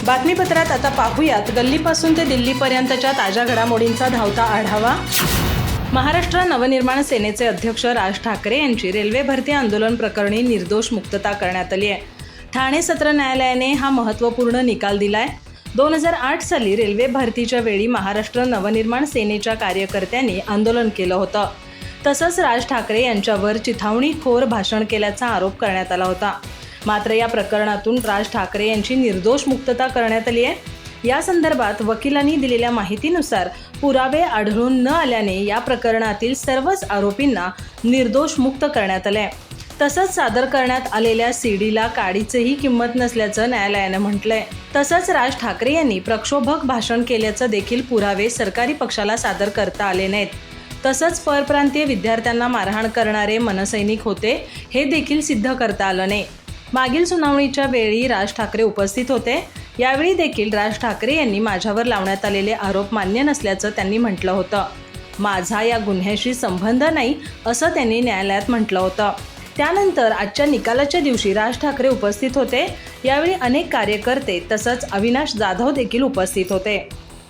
बातमीपत्रात आता पाहूयात गल्लीपासून ते दिल्लीपर्यंतच्या ताज्या घडामोडींचा धावता आढावा। महाराष्ट्र नवनिर्माण सेनेचे अध्यक्ष राज ठाकरे यांची रेल्वे भरती आंदोलन प्रकरणी निर्दोष मुक्तता करण्यात आली आहे। ठाणे सत्र न्यायालयाने हा महत्त्वपूर्ण निकाल दिलाय। 2008 साली रेल्वे भरतीच्या वेळी महाराष्ट्र नवनिर्माण सेनेच्या कार्यकर्त्यांनी आंदोलन केलं होतं। तसंच राज ठाकरे यांच्यावर चिथावणीखोर भाषण केल्याचा आरोप करण्यात आला होता। मात्र या प्रकरणातून राज ठाकरे यांची निर्दोष मुक्तता करण्यात आली आहे। या संदर्भात वकिलांनी दिलेल्या माहितीनुसार पुरावे आढळून न आल्याने या प्रकरणातील सर्वच आरोपींना निर्दोष मुक्त करण्यात आले। तसंच सादर करण्यात आलेल्या सीडीला काडीचीही किंमत नसल्याचं न्यायालयानं म्हटलंय। तसंच राज ठाकरे यांनी प्रक्षोभक भाषण केल्याचं देखील पुरावे सरकारी पक्षाला सादर करता आले नाहीत। तसंच परप्रांतीय विद्यार्थ्यांना मारहाण करणारे मनसैनिक होते हे देखील सिद्ध करता आलं नाही। मागील सुनावणीच्या वेळी राज ठाकरे उपस्थित होते। यावेळी देखील राज ठाकरे यांनी माझ्यावर लावण्यात आलेले आरोप मान्य नसल्याचं त्यांनी म्हटलं होतं। माझा या गुन्ह्याशी संबंध नाही असं त्यांनी न्यायालयात म्हटलं होतं। त्यानंतर आजच्या निकालाच्या दिवशी राज ठाकरे उपस्थित होते। यावेळी अनेक कार्यकर्ते तसंच अविनाश जाधव देखील उपस्थित होते।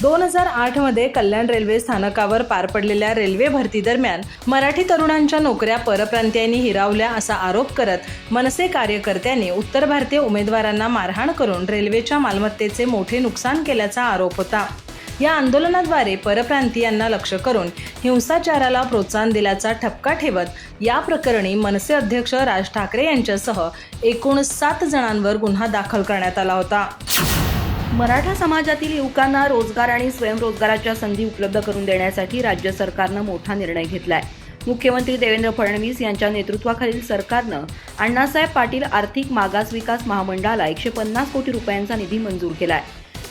2008 मध्ये कल्याण रेल्वे स्थानकावर पार पडलेल्या रेल्वे भरती दरम्यान मराठी तरुणांच्या नोकऱ्या परप्रांतीयांनी हिरावल्या असा आरोप करत मनसे कार्यकर्त्यांनी उत्तर भारतीय उमेदवारांना मारहाण करून रेल्वेच्या मालमत्तेचे मोठे नुकसान केल्याचा आरोप होता। या आंदोलनाद्वारे परप्रांतीयांना लक्ष्य करून हिंसाचाराला प्रोत्साहन दिल्याचा ठपका ठेवत या प्रकरणी मनसे अध्यक्ष राज ठाकरे यांच्यासह एकूण 7 जणांवर गुन्हा दाखल करण्यात आला होता। मराठा समाजातील युवकांना रोजगार आणि स्वयंरोजगाराच्या संधी उपलब्ध करून देण्यासाठी राज्य सरकारनं मोठा निर्णय घेतलाय। मुख्यमंत्री देवेंद्र फडणवीस यांच्या नेतृत्वाखालील सरकारनं अण्णासाहेब पाटील आर्थिक मागास विकास महामंडळाला 150 कोटी रुपयांचा निधी मंजूर केलाय।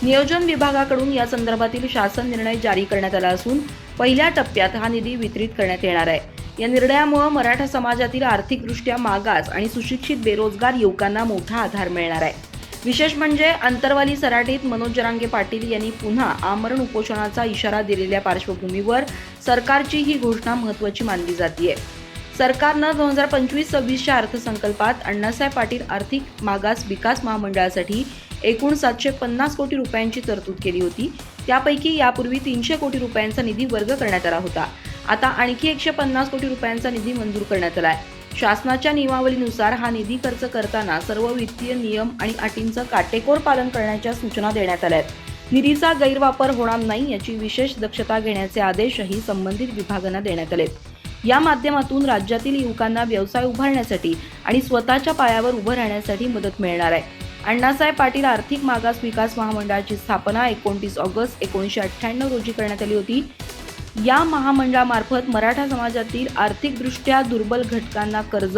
नियोजन विभागाकडून या संदर्भातील शासन निर्णय जारी करण्यात आला असून पहिल्या टप्प्यात हा निधी वितरित करण्यात येणार आहे। या निर्णयामुळे मराठा समाजातील आर्थिकदृष्ट्या मागास आणि सुशिक्षित बेरोजगार युवकांना मोठा आधार मिळणार आहे। विशेष म्हणजे अंतरवाली सराटीत मनोज जरांगे पाटील यांनी पुन्हा आमरण उपोषणाचा इशारा दिलेल्या पार्श्वभूमीवर सरकारची ही घोषणा महत्त्वाची मानली जाते। सरकारनं 2025-26च्या अर्थसंकल्पात अण्णासाहेब पाटील आर्थिक मागास विकास महामंडळासाठी एकूण 750 कोटी रुपयांची तरतूद केली होती। त्यापैकी यापूर्वी 300 कोटी रुपयांचा निधी वर्ग करण्यात आला होता। आता आणखी 150 कोटी रुपयांचा निधी मंजूर करण्यात आलाय। शासनाच्या नियमावलीनुसार हा निधी खर्च करताना सर्व वित्तीय नियम आणि अटींचं काटेकोर पालन करण्याच्या सूचना देण्यात आल्या आहेत। निधीचा गैरवापर होणार नाही याची विशेष दक्षता घेण्याचे आदेशही संबंधित विभागांना देण्यात आलेत। या माध्यमातून राज्यातील युवकांना व्यवसाय उभारण्यासाठी आणि स्वतःच्या पायावर उभं राहण्यासाठी मदत मिळणार आहे। अण्णासाहेब पाटील आर्थिक मागास विकास महामंडळाची स्थापना 29 ऑगस्ट 1998 रोजी करण्यात आली होती। या महामंडळामार्फत मराठा समाजातील आर्थिकदृष्ट्या दुर्बल घटकांना कर्ज,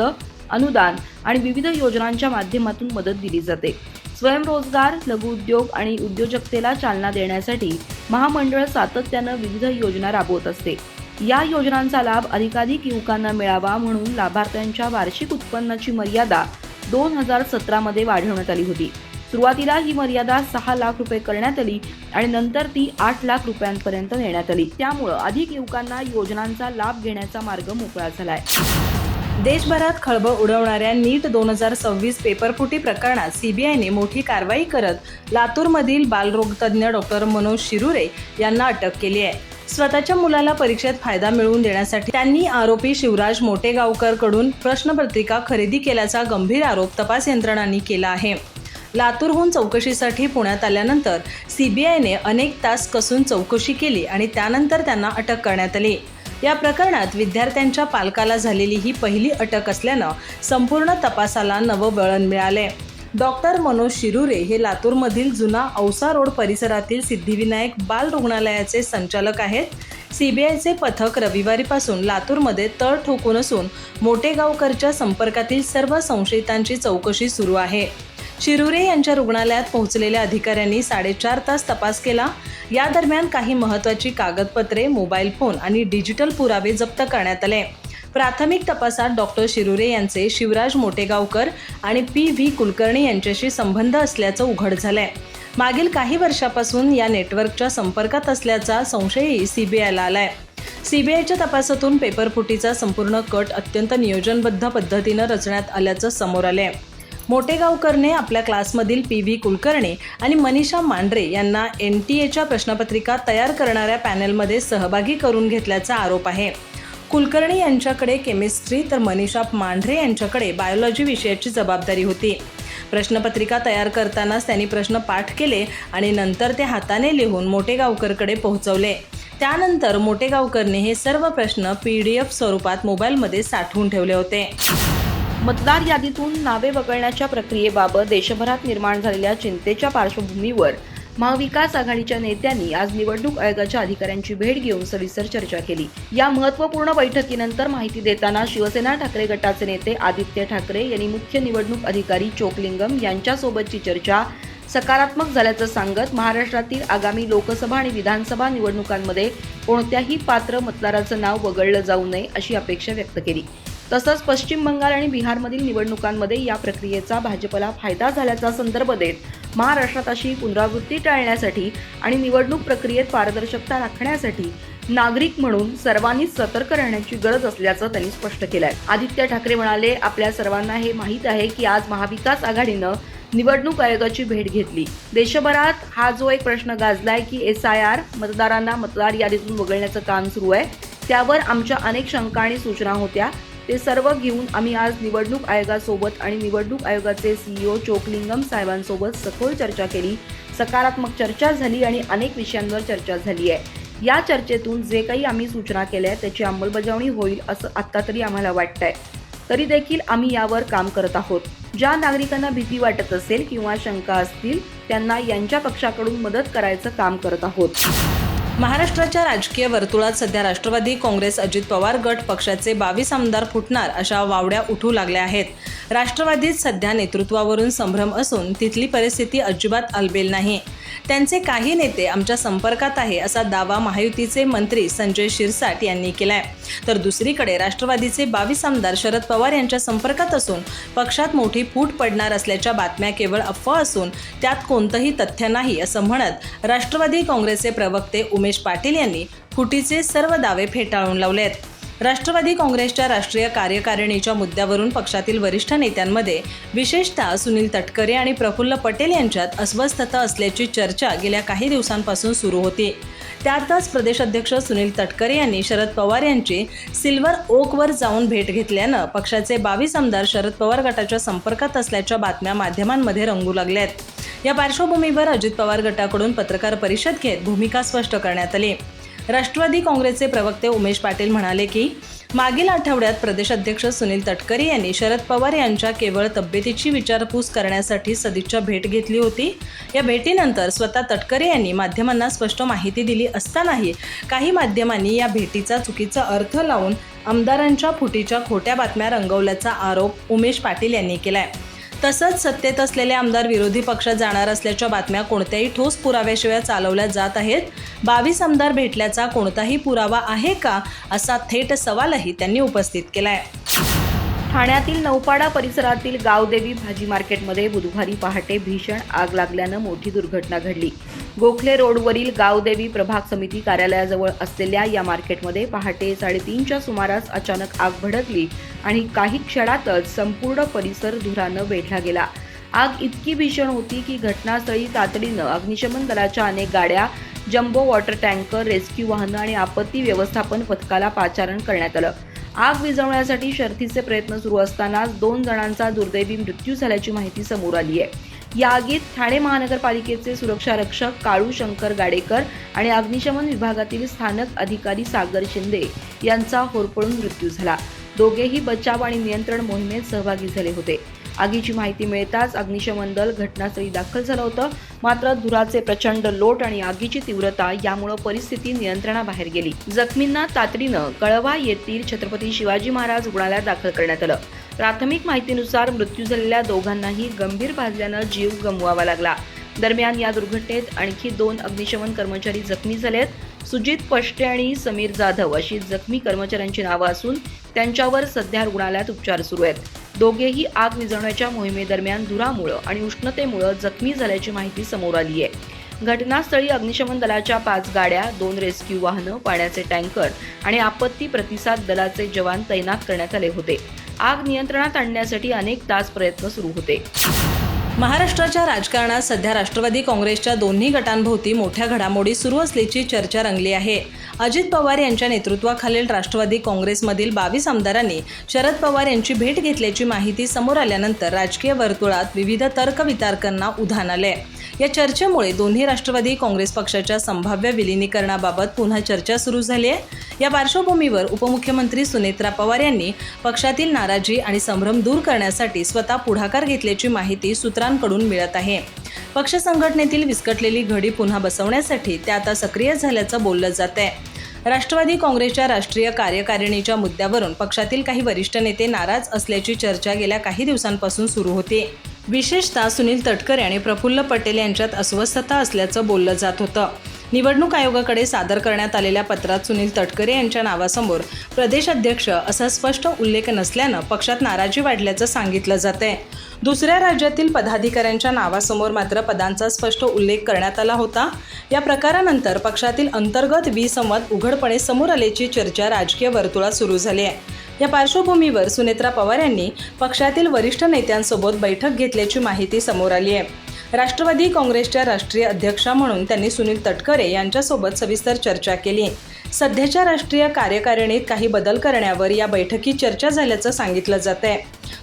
अनुदान आणि विविध योजनांच्या माध्यमातून मदत दिली जाते। स्वयंरोजगार, लघुउद्योग आणि उद्योजकतेला चालना देण्यासाठी महामंडळ सातत्यानं विविध योजना राबवत असते। या योजनांचा लाभ अधिकाधिक युवकांना मिळावा म्हणून लाभार्थ्यांच्या वार्षिक उत्पन्नाची मर्यादा 2017 मध्ये वाढवण्यात आली होती। सुरुवातीला ही मर्यादा 6 लाख रुपये करण्यात आली आणि नंतर ती 8 लाख रुपयांपर्यंत नेण्यात आली। त्यामुळे अधिक युवकांना योजनांचा लाभ घेण्याचा मार्ग मोकळा झालाय। देशभरात खळबळ उडवणाऱ्या नीट 2026 पेपरफुटी प्रकरणात सीबीआयने मोठी कारवाई करत लातूरमधील बालरोगतज्ञ डॉक्टर मनोज शिरुरे यांना अटक केली आहे। स्वतःच्या मुलाला परीक्षेत फायदा मिळवून देण्यासाठी त्यांनी आरोपी शिवराज मोटेगावकर कडून प्रश्नपत्रिका खरेदी केल्याचा गंभीर आरोप तपास यंत्रणांनी केला आहे। लातूरहून चौकशीसाठी पुण्यात आल्यानंतर सीबीआयने अनेक तास कसून चौकशी केली आणि त्यानंतर त्यांना अटक करण्यात आली। या प्रकरणात विद्यार्थ्यांच्या पालकाला झालेली ही पहिली अटक असल्यानं संपूर्ण तपासाला नवं वळण मिळाले। डॉक्टर मनोज शिरुरे हे लातूरमधील जुना औसा रोड परिसरातील सिद्धिविनायक बाल रुग्णालयाचे संचालक आहेत। सीबीआयचे पथक रविवारीपासून लातूरमध्ये तळ ठोकून असून मोटेगावकरच्या संपर्कातील सर्व संशयितांची चौकशी सुरू आहे। शिरुरे यांच्या रुग्णालयात पोहोचलेल्या अधिकाऱ्यांनी 4.5 तास तपास केला। या दरम्यान काही महत्त्वाची कागदपत्रे, मोबाईल फोन आणि डिजिटल पुरावे जप्त करण्यात आले। प्राथमिक तपासात डॉक्टर शिरुरे यांचे शिवराज मोटेगावकर आणि PV कुलकर्णी यांच्याशी संबंध असल्याचं उघड झालंय। मागील काही वर्षापासून या नेटवर्कच्या संपर्कात असल्याचा संशयही सीबीआयला आलाय। सीबीआयच्या तपासातून पेपरफुटीचा संपूर्ण कट अत्यंत नियोजनबद्ध पद्धतीनं रचण्यात आल्याचं समोर आलंय। मोटेगावकरने आपल्या क्लासमधील PV कुलकर्णी आणि मनीषा मांढरे यांना NTA प्रश्नपत्रिका तयार करणाऱ्या पॅनलमध्ये सहभागी करून घेतल्याचा आरोप आहे. कुलकर्णी यांच्याकडे केमिस्ट्री तर मनीषा मांढरे यांच्याकडे बायोलॉजी विषयाची जबाबदारी होती. प्रश्नपत्रिका तयार करतानाच त्यांनी प्रश्न पाठ केले आणि नंतर ते हाताने लिहून मोटेगावकरकडे पोहोचवले. त्यानंतर मोटेगावकरने हे सर्व प्रश्न PDF स्वरूपात मोबाईलमध्ये साठवून ठेवले होते. मतदार यादीतून नावे वगळण्याच्या प्रक्रियेबाबत देशभरात निर्माण झालेल्या चिंतेच्या पार्श्वभूमीवर महाविकास आघाडीच्या नेत्यांनी आज निवडणूक आयोगाच्या अधिकाऱ्यांची भेट घेऊन सविस्तर चर्चा केली. या महत्त्वपूर्ण बैठकीनंतर माहिती देताना शिवसेना ठाकरे गटाचे नेते आदित्य ठाकरे यांनी मुख्य निवडणूक अधिकारी चोकलिंगम यांच्यासोबतची चर्चा सकारात्मक झाल्याचं सांगत महाराष्ट्रातील आगामी लोकसभा आणि विधानसभा निवडणुकांमध्ये कोणत्याही पात्र मतदाराचं नाव वगळलं जाऊ नये अशी अपेक्षा व्यक्त केली. तसंच पश्चिम बंगाल आणि बिहारमधील निवडणुकांमध्ये या प्रक्रियेचा भाजपला फायदा झाल्याचा संदर्भ देत महाराष्ट्रात अशी पुनरावृत्ती टाळण्यासाठी आणि निवडणूक प्रक्रियेत पारदर्शकता राखण्यासाठी नागरिक म्हणून सर्वांनीच सतर्क राहण्याची गरज असल्याचं त्यांनी स्पष्ट केलंय. आदित्य ठाकरे म्हणाले, आपल्या सर्वांना हे माहीत आहे की आज महाविकास आघाडीनं निवडणूक आयोगाची भेट घेतली. देशभरात हा जो एक प्रश्न गाजलाय की SIR मतदारांना मतदार यादीतून वगळण्याचं काम सुरू आहे, त्यावर आमच्या अनेक शंका आणि सूचना होत्या. ते सर्व घेऊन आम्ही आज निवडणूक आयोगासोबत आणि निवडणूक आयोगाचे CEO चोकलिंगम साहेबांसोबत सखोल चर्चा केली. सकारात्मक चर्चा झाली आणि अनेक विषयांवर चर्चा झाली आहे. या चर्चेतून जे काही आम्ही सूचना केल्या त्याची अंमलबजावणी होईल असं आत्ता तरी आम्हाला वाटतंय. तरी देखील आम्ही यावर काम करत आहोत. ज्या नागरिकांना भीती वाटत असेल किंवा शंका असतील त्यांना यांच्या पक्षाकडून मदत करायचं काम करत आहोत. महाराष्ट्राच्या राजकीय वर्तुळात सध्या राष्ट्रवादी काँग्रेस अजित पवार गट पक्षाचे 22 आमदार फुटणार अशा वावड्या उठू लागल्या आहेत. राष्ट्रवादीत सध्या नेतृत्वावरून संभ्रम असून तिथली परिस्थिती अजिबात अलबेल नाही. त्यांचे काही नेते आमच्या संपर्कात आहे असा दावा महायुतीचे मंत्री संजय शिरसाट यांनी केलाय. तर दुसरीकडे राष्ट्रवादीचे 22 आमदार शरद पवार यांच्या संपर्कात असून पक्षात मोठी फूट पडणार असल्याच्या बातम्या केवळ अफवा असून त्यात कोणतंही तथ्य नाही असं म्हणत राष्ट्रवादी काँग्रेसचे प्रवक्ते उमेश पाटील यांनी फुटीचे सर्व दावे फेटाळून लावलेत. राष्ट्रवादी काँग्रेसच्या राष्ट्रीय कार्यकारिणीच्या मुद्द्यावरून पक्षातील वरिष्ठ नेत्यांमध्ये विशेषतः सुनील तटकरे आणि प्रफुल्ल पटेल यांच्यात अस्वस्थता असल्याची चर्चा गेल्या काही दिवसांपासून सुरू होती. त्यातच प्रदेशाध्यक्ष सुनील तटकरे यांनी शरद पवार यांची सिल्वर ओकवर जाऊन भेट घेतल्यानं पक्षाचे 22 आमदार शरद पवार गटाच्या संपर्कात असल्याच्या बातम्या माध्यमांमध्ये रंगू लागल्यात. या पार्श्वभूमीवर अजित पवार गटाकडून पत्रकार परिषद घेत भूमिका स्पष्ट करण्यात आली. राष्ट्रवादी काँग्रेसचे प्रवक्ते उमेश पाटील म्हणाले की मागील आठवड्यात प्रदेशाध्यक्ष सुनील तटकरे यांनी शरद पवार यांच्या केवळ तब्येतीची विचारपूस करण्यासाठी सदिच्छा भेट घेतली होती. या भेटीनंतर स्वतः तटकरे यांनी माध्यमांना स्पष्ट माहिती दिली असतानाही काही माध्यमांनी या भेटीचा चुकीचा अर्थ लावून आमदारांच्या फुटीच्या खोट्या बातम्या रंगवल्याचा आरोप उमेश पाटील यांनी केलाय. तसंच सत्तेत असलेले आमदार विरोधी पक्षात जाणार असल्याच्या बातम्या कोणत्याही ठोस पुराव्याशिवाय चालवल्या जात आहेत. 22 आमदार भेटल्याचा कोणताही पुरावा आहे का असा थेट सवालही त्यांनी उपस्थित केलाय. ठाण्यातील नौपाडा परिसरातील गावदेवी भाजी मार्केटमध्ये बुधवारी पहाटे भीषण आग लागल्यानं मोठी दुर्घटना घडली. गोखले रोडवरील गावदेवी प्रभाग समिती कार्यालयाजवळ असलेल्या या मार्केटमध्ये पहाटे 3:30च्या सुमारास अचानक आग भडकली आणि काही क्षणातच संपूर्ण परिसर धुरानं वेढला गेला. आग इतकी भीषण होती की घटनास्थळी तातडीनं अग्निशमन दलाच्या अनेक गाड्या, जम्बो वॉटर टँकर, रेस्क्यू वाहनं आणि आपत्ती व्यवस्थापन पथकाला पाचारण करण्यात आलं. आग विझवण्यासाठी शर्थीचे प्रयत्न सुरू असतानाच 2 जणांचा दुर्दैवी मृत्यू झाल्याची माहिती समोर आली आहे. या आगीत ठाणे महानगरपालिकेचे सुरक्षा रक्षक काळू शंकर गाडेकर आणि अग्निशमन विभागातील स्थानक अधिकारी सागर शिंदे यांचा होरपळून मृत्यू झाला. दोघेही बचाव आणि नियंत्रण मोहिमेत सहभागी झाले होते. आगीची माहिती मिळताच अग्निशमन दल घटनास्थळी दाखल झालं होतं. मात्र धुराचे प्रचंड लोट आणि आगीची तीव्रता यामुळे परिस्थिती नियंत्रणाबाहेर गेली. जखमींना तातडीनं कळवा येथील छत्रपती शिवाजी महाराज रुग्णालयात दाखल करण्यात आलं. प्राथमिक माहितीनुसार मृत्यू झालेल्या दोघांनाही गंभीर भाजल्यानं जीव गमवावा लागला. दरम्यान या दुर्घटनेत आणखी 2 अग्निशमन कर्मचारी जखमी झालेत. सुजित पष्टे आणि समीर जाधव अशी जखमी कर्मचाऱ्यांची नावं असून त्यांच्यावर सध्या रुग्णालयात उपचार सुरू आहेत. दोघेही आग विझवण्याच्या मोहिमेदरम्यान धुरामुळे आणि उष्णतेमुळे जखमी झाल्याची माहिती समोर आली आहे. घटनास्थळी अग्निशमन दलाच्या 5 गाड्या, 2 रेस्क्यू वाहनं, पाण्याचे टँकर आणि आपत्ती प्रतिसाद दलाचे जवान तैनात करण्यात आले होते. आग नियंत्रणात आणण्यासाठी अनेक तास प्रयत्न सुरू होते. महाराष्ट्राच्या राजकारणात सध्या राष्ट्रवादी काँग्रेसच्या दोन्ही गटांभोवती मोठ्या घडामोडी सुरू असल्याची चर्चा रंगली आहे. अजित पवार यांच्या नेतृत्वाखालील राष्ट्रवादी काँग्रेसमधील 22 आमदारांनी शरद पवार यांची भेट घेतल्याची माहिती समोर आल्यानंतर राजकीय वर्तुळात विविध तर्कवितर्कांना उधाण आले. या चर्चेमुळे दोन्ही राष्ट्रवादी काँग्रेस पक्षाच्या संभाव्य विलिनीकरणाबाबत पुन्हा चर्चा सुरू झाली आहे. या पार्श्वभूमीवर उपमुख्यमंत्री सुनेत्रा पवार यांनी पक्षातील नाराजी आणि संभ्रम दूर करण्यासाठी स्वतः पुढाकार घेतल्याची माहिती सूत्रांकडून मिळत आहे. पक्ष संघटनेतील विस्कटलेली घडी पुन्हा बसवण्यासाठी ते आता सक्रिय झाल्याचं बोललं जात आहे. राष्ट्रवादी काँग्रेसच्या राष्ट्रीय कार्यकारिणीच्या मुद्द्यावरून पक्षातील काही वरिष्ठ नेते नाराज असल्याची चर्चा गेल्या काही दिवसांपासून सुरू होती. विशेषतः सुनील तटकरे आणि प्रफुल्ल पटेल यांच्यात अस्वस्थता असल्याचं बोललं जात होतं. निवडणूक आयोगाकडे सादर करण्यात आलेल्या पत्रात सुनील तटकरे यांच्या नावासमोर प्रदेश अध्यक्ष असा स्पष्ट उल्लेख नसल्यानं पक्षात नाराजी वाढल्याचं सांगितलं जातंय. दुसऱ्या राज्यातील पदाधिकाऱ्यांच्या नावासमोर मात्र पदांचा स्पष्ट उल्लेख करण्यात आला होता. या प्रकारानंतर पक्षातील अंतर्गत विसंवाद उघडपणे समोर आल्याची चर्चा राजकीय वर्तुळात सुरू झाली आहे. या पार्श्वभूमीवर सुनेत्रा पवार यांनी पक्षातील वरिष्ठ नेत्यांसोबत बैठक घेतल्याची माहिती समोर आली आहे. राष्ट्रवादी काँग्रेसच्या राष्ट्रीय अध्यक्षा म्हणून त्यांनी सुनील तटकरे यांच्यासोबत सविस्तर चर्चा केली. सध्याच्या राष्ट्रीय कार्यकारिणीत काही बदल करण्यावर या बैठकीत चर्चा झाल्याचं सांगितलं जात आहे.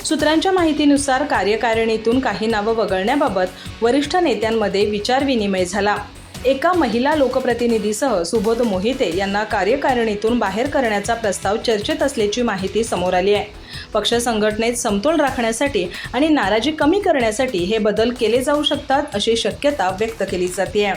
सूत्रांच्या माहितीनुसार कार्यकारिणीतून काही नावं वगळण्याबाबत वरिष्ठ नेत्यांमध्ये विचारविनिमय झाला. एका महिला लोकप्रतिनिधीसह सुबोध मोहिते यांना कार्यकारिणीतून बाहेर करण्याचा प्रस्ताव चर्चेत असल्याची माहिती समोर आली आहे. पक्ष संघटनेत समतोल राखण्यासाठी आणि नाराजी कमी करण्यासाठी हे बदल केले जाऊ शकतात अशी शक्यता व्यक्त केली जाते.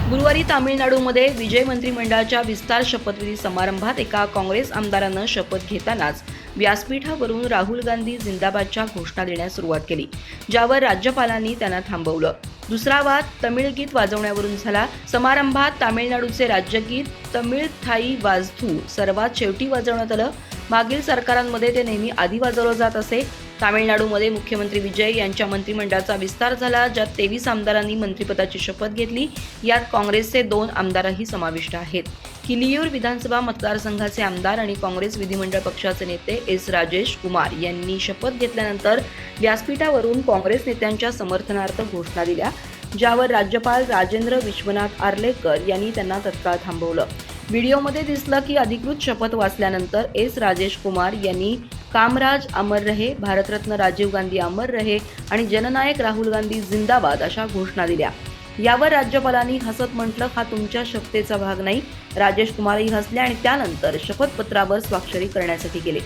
गुरुवारी तामिळनाडूमध्ये विजय मंत्रिमंडळाच्या विस्तार शपथविधी समारंभात एका काँग्रेस आमदारानं शपथ घेतानाच व्यासपीठावरून राहुल गांधी जिंदाबादच्या घोषणा देण्यास सुरुवात केली, ज्यावर राज्यपालांनी त्यांना थांबवलं. दुसरा वाद तमिळ गीत वाजवण्यावरून झाला. समारंभात तामिळनाडूचे राज्यगीत तमिळ थाई वाजथू सर्वात शेवटी वाजवण्यात आलं. मागील सरकारांमध्ये ते नेहमी आधी वाजवलं जात असे. तामिळनाडूमध्ये मुख्यमंत्री विजय यांच्या मंत्रिमंडळाचा विस्तार झाला, ज्यात 23 आमदारांनी मंत्रिपदाची शपथ घेतली. यात काँग्रेसचे 2 आमदारही समाविष्ट आहेत. किलियूर विधानसभा मतदारसंघाचे आमदार आणि काँग्रेस विधिमंडळ पक्षाचे नेते एस राजेश कुमार यांनी शपथ घेतल्यानंतर व्यासपीठावरून काँग्रेस नेत्यांच्या समर्थनार्थ घोषणा दिल्या, ज्यावर राज्यपाल राजेंद्र विश्वनाथ आर्लेकर यांनी त्यांना तत्काळ थांबवलं. व्हिडिओमध्ये दिसलं की अधिकृत शपथ वाचल्यानंतर एस राजेश कुमार यांनी कामराज अमर रहे, भारतरत्न राजीव गांधी अमर रहे आणि जननायक राहुल गांधी जिंदाबाद अशा घोषणा दिल्या. यावर राज्यपालांनी हसत म्हटलं, हा तुमच्या शपथेचा भाग नाही. राजेश कुमारही हसले आणि त्यानंतर शपथपत्रावर स्वाक्षरी करण्यासाठी गेले.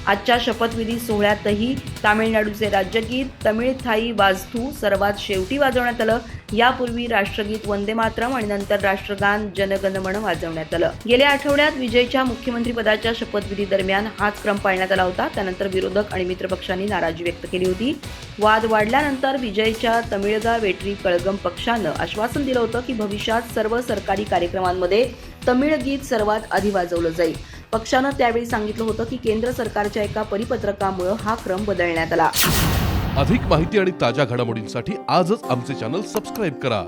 आजच्या शपथविधी सोहळ्यातही तामिळनाडूचे राज्यगीत तमिळ थाई वाजथू सर्वात शेवटी वाजवण्यात आलं. यापूर्वी राष्ट्रगीत वंदे मातरम आणि नंतर राष्ट्रगान जनगणमन वाजवण्यात आलं. गेल्या आठवड्यात विजयच्या मुख्यमंत्रीपदाच्या शपथविधी दरम्यान हाच क्रम पाळण्यात आला होता. त्यानंतर विरोधक आणि मित्रपक्षांनी नाराजी व्यक्त केली होती. वाद वाढल्यानंतर विजयच्या तमिळगा वेट्री कळगम पक्षानं आश्वासन दिलं होतं की भविष्यात सर्व सरकारी कार्यक्रमांमध्ये तमिळ गीत सर्वात आधी वाजवलं जाईल. पक्षानं त्यावेळी सांगितलं होतं की केंद्र सरकारच्या एका परिपत्रकामुळे हा क्रम बदलण्यात आला. अधिक माहिती आणि ताज्या घडामोडींसाठी आजच आमचे चॅनल सबस्क्राईब करा.